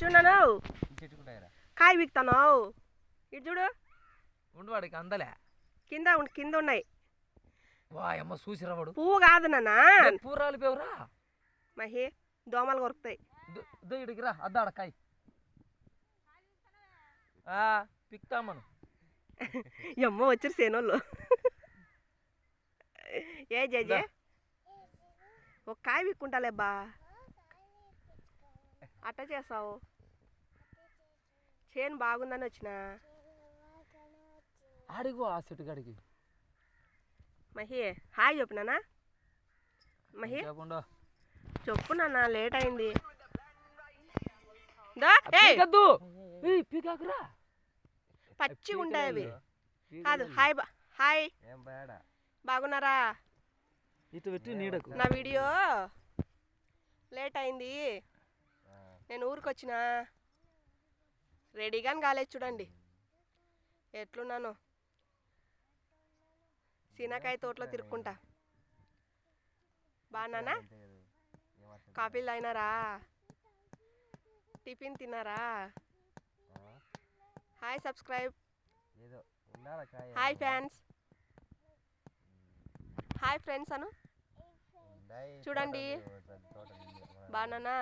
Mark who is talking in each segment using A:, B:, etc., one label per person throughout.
A: చూడను కాయ వీక్తాను ఇటు చూడు
B: ఉండు వాడికి అందలే
A: కింద కింద ఉన్నాయి
B: వాయమ్మ చూసిరా వాడు
A: పువ్వు కాదు నాన్న
B: పువ్వు రాలిపోవురా
A: మహి దోమలు కొరుకుతాయి
B: ఇడికి రా అద్దాడ కాయ పిక్తామను
A: అమ్మ వచ్చారు సేనోళ్ళు ఏ జేజే ఒక కాయ విక్కుంటాలే బా అట్ట చేస్తావు చేను బాగుందని వచ్చిన
B: ఆడిగో ఆ చెట్టు కాడికి
A: మహి హాయ్ చెప్పినానా మహి చెప్పు నాన్న లేట్ అయింది పచ్చి ఉంటాయి అవి కాదు హాయ్ హాయ్ బాగున్నారా
B: ఇటు పెట్టి నీడకు
A: నా వీడియో లేట్ అయింది నేను ఊరికి వచ్చిన రెడీగాని కాలేదు చూడండి ఎట్లున్నాను సీనాకాయ తోటలో తిరుక్కుంటా బాగున్నానా కాఫీలు తాగినారా టిఫిన్ తిన్నారా hi subscribe hi fans hi friends అను చూడండి బాగున్నానా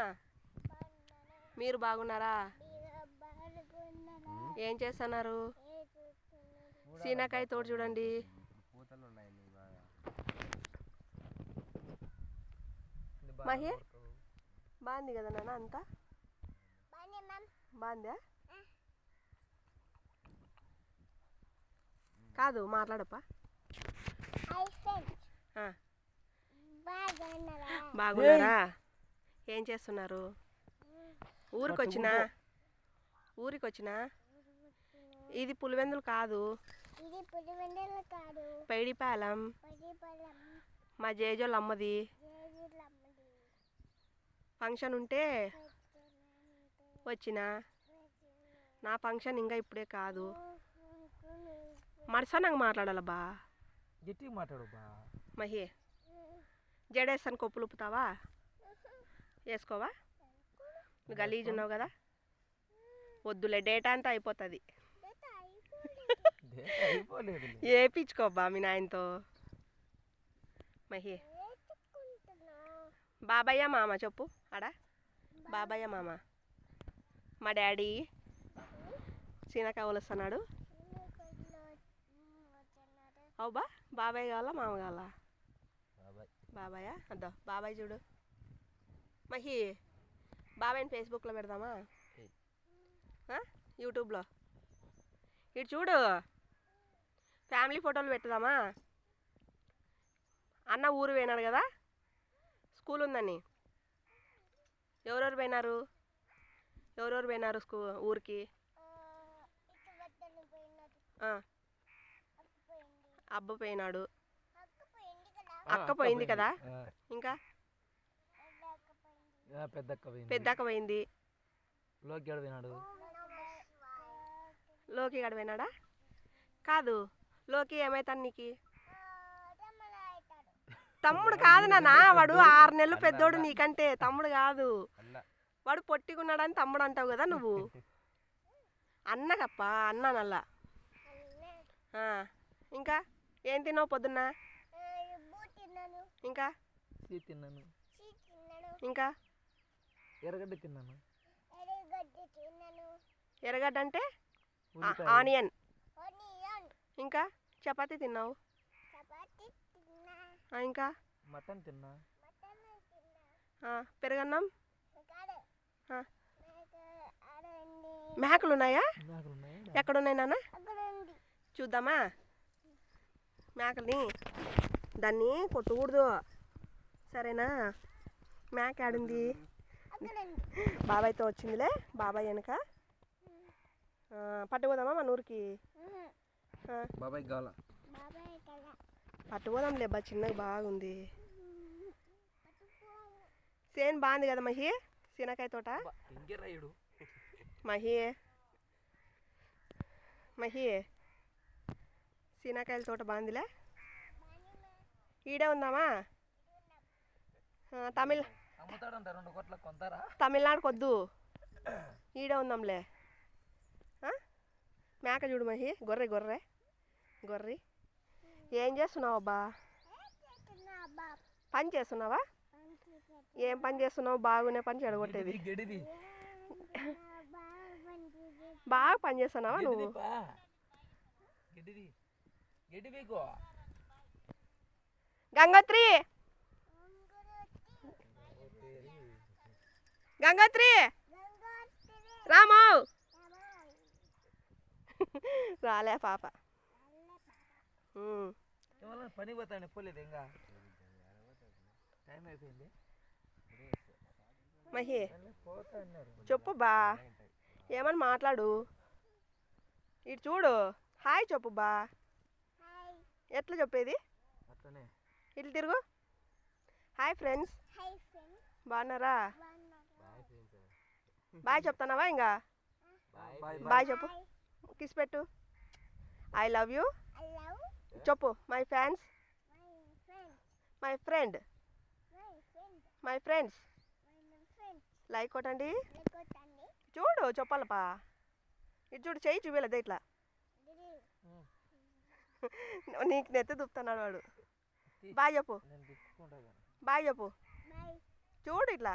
A: మీరు బాగున్నారా ఏం చేస్తున్నారు సీనాకాయ తోట చూడండి మహి బాగుంది కదా నాన్న అంతా బాగుందా కాదు మాట్లాడప్పా బాగున్నారా ఏం చేస్తున్నారు ఊరికి వచ్చినా ఇది పులివెందులు కాదు పైడిపాలెం మా జేజోళ్ళ అమ్మది ఫంక్షన్ ఉంటే వచ్చిన నా ఫంక్షన్ ఇంకా ఇప్పుడే కాదు మరసనంగా మాట్లాడాల బా
B: గట్టిగా మాట్లాడు బా
A: మహి జడేస్తాను కొప్పులు ఉప్పుతావా వేసుకోవా గలీజ్ ఉన్నావు కదా వద్దులే డేటా అంతా అయిపోతుంది ఏపించుకోబ్బా మీ నాయనతో మహి బాబాయ్య మామ చెప్పు ఆడా బాబాయ్య మామ మా డాడీ సీనకాయ వలుస్తున్నాడు అవుబా బాబాయ్ కావాలా మామ కావాలా బాబాయ్ అద్దా బాబాయ్ చూడు మహి బాబాయ్ని ఫేస్బుక్లో పెడదామా యూట్యూబ్లో ఇటు చూడు ఫ్యామిలీ ఫోటోలు పెట్టుదామా అన్న ఊరు పోయినాడు కదా స్కూల్ ఉందని ఎవరెవరు పోయినారు ఊరికి అబ్బ పోయినాడు అక్క పోయింది కదా ఇంకా పెద్దక్క పోయింది లోకి గడిపోయినాడా కాదు లోకి ఏమైతాను నీకు తమ్ముడు కాదు నాన్న వాడు 6 నెలలు పెద్దోడు నీకంటే తమ్ముడు కాదు వాడు పొట్టిగున్నాడని తమ్ముడు అంటావు కదా నువ్వు అన్నకప్ప అన్నానల్లా ఇంకా ఏం తిన్నావు పొద్దున్న ఇంకా ఇంకా
B: ఎర్రగడ్డ తిన్నాను
A: ఎర్రగడ్డ అంటే ఆనియన్ ఇంకా చపాతీ తిన్నావు ఇంకా
B: మటన్ తిన్నా
A: పెరుగన్నం మేకలు ఉన్నాయా ఎక్కడున్నాయి నాన్న చూద్దామా మేకల్ని దాన్ని కొట్టకూడదు సరేనా మేక ఆడింది బాబాయ్తో వచ్చిందిలే బాబాయ్ వెనక పట్టుకోదామా మన ఊరికి
B: బాబాయ్ కావాలా
A: పట్టుకోదాం లేబ్బా చిన్నగా బాగుంది సేన్ బాగుంది కదా మహి సీనకాయ తోట మహి సీనకాయల తోట బాగుందిలే ఈడే ఉందామా తమిళనాడుకి వద్దు ఈడే ఉందాంలే ఆ? మేక చూడు మహి గొర్రె ఏం చేస్తున్నావు అబ్బా పని చేస్తున్నావా ఏం పని చేస్తున్నావు బాగునే పని చెడగొట్టేది
B: గడిది
A: బాగా పని చేస్తున్నావా నువ్వు
B: గడివిగో
A: గంగోత్రి రామో రాలే పాప
B: పని పోతాను పోలేదు ఇంకా టైం అయిపోయింది
A: మహి
B: పోతా అన్నారు
A: చెప్పు బా ఏమని మాట్లాడు ఇటు చూడు హాయ్ చెప్పు బా ఎట్లా చెప్పేది
B: అట్లనే
A: ఇటు తిరుగు హాయ్ ఫ్రెండ్స్ బాగున్నారా బాయ్ చెప్తున్నావా ఇంకా బాయ్ చెప్పు కిస్ పెట్టు ఐ లవ్ యూ చెప్పు my fans my friends like కొట్టండి చూడు చెప్పాలపా ఇటు చూడు చెయ్యి చూపిలేదు ఇట్లా నీకు నెత్తి దుప్పుతున్నాడు వాడు బాయ్ చెప్పు
B: నేను తిప్పుకుంటా
A: బాయ్ చెప్పు చూడు ఇట్లా